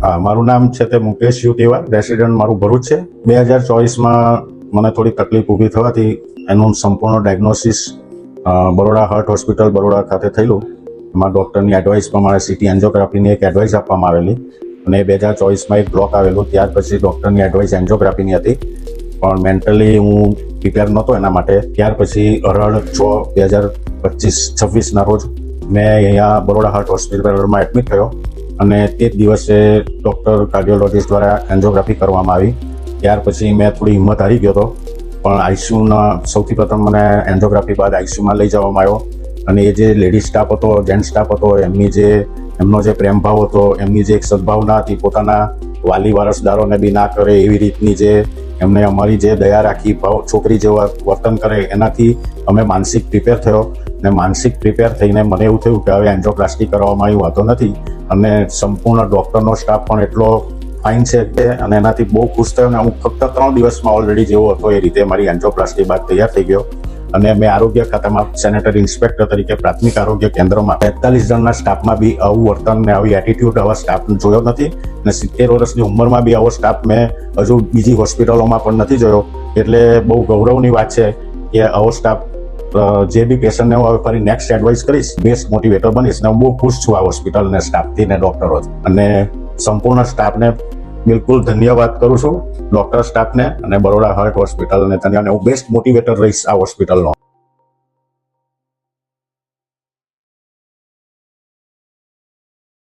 હા, મારું નામ છે તે મુકેશ યુ તેવા, રેસિડન્ટ મારું ભરૂચ છે. 2024માં મને થોડી તકલીફ ઊભી થવાથી એનું સંપૂર્ણ diagnosis Baroda heart hospital Baroda ખાતે થયેલું. એમાં ડૉક્ટરની એડવાઇસ પ્રમાણે સીટી એન્જિયોગ્રાફીની એક એડવાઇસ આપવામાં આવેલી અને 2024માં એક બ્લોક આવેલું. ત્યાર પછી ડૉક્ટરની એડવાઇસ એન્જિયોગ્રાફીની હતી, પણ મેન્ટલી હું પ્રિપેર નહોતો એના માટે. ત્યાર પછી 18/6/2026ના રોજ મેં અહીંયા બરોડા હાર્ટ હોસ્પિટલમાં એડમિટ થયો અને તે જ દિવસે ડૉક્ટર કાર્ડિયોલોજિસ્ટ દ્વારા એન્જિયોગ્રાફી કરવામાં આવી. ત્યાર પછી મેં થોડી હિંમત હારી ગયો હતો, પણ આઈસીયુના સૌથી પ્રથમ મને એન્જિયોગ્રાફી બાદ આઈસીયુમાં લઈ જવામાં આવ્યો અને એ જે લેડી સ્ટાફ હતો, જેન્ટ સ્ટાફ હતો, એમનો જે પ્રેમભાવ હતો, એમની જે એક સદભાવના હતી, પોતાના વાલી વારસદારોને બી ના કરે એવી રીતની જે એમને અમારી જે દયા રાખી, છોકરી જેવા વર્તન કરે, એનાથી અમે માનસિક પ્રિપેર થયો ને માનસિક પ્રિપેર થઈને મને એવું થયું કે હવે એન્જિયોપ્લાસ્ટી કરવામાં આવ્યું વાતો નથી અને સંપૂર્ણ ડૉક્ટરનો સ્ટાફ પણ એટલો ફાઇન છે કે અને એનાથી બહુ ખુશ થયો અને હું ફક્ત 3 દિવસમાં ઓલરેડી જેવો હતો એ રીતે મારી એન્જિયોપ્લાસ્ટી બાદ તૈયાર થઈ ગયો અને મેં આરોગ્ય ખાતામાં સેનેટરી ઇન્સ્પેક્ટર તરીકે પ્રાથમિક આરોગ્ય કેન્દ્રમાં 43 જણના સ્ટાફમાં બી આવું વર્તન ને આવી એટીટ્યુડ આવા સ્ટાફ જોયો નથી અને 70 વર્ષની ઉંમરમાં બી આવો સ્ટાફ મેં હજુ બીજી હોસ્પિટલોમાં પણ નથી જોયો. એટલે બહુ ગૌરવની વાત છે કે આવો સ્ટાફ જે બી પેશન્ટને હું હવે ફરી નેક્સ્ટ એડવાઇસ કરીશ, બેસ્ટ મોટિવેટર બનીશ ને હું બહુ ખુશ છું આ હોસ્પિટલ ને સ્ટાફથી ને ડૉક્ટરો અને સંપૂર્ણ સ્ટાફને બિલકુલ ધન્યવાદ કરું છું, ડૉક્ટર સ્ટાફને અને બરોડા હાર્ટ હોસ્પિટલને. અને હું બેસ્ટ મોટિવેટર રહીશ આ હોસ્પિટલનો.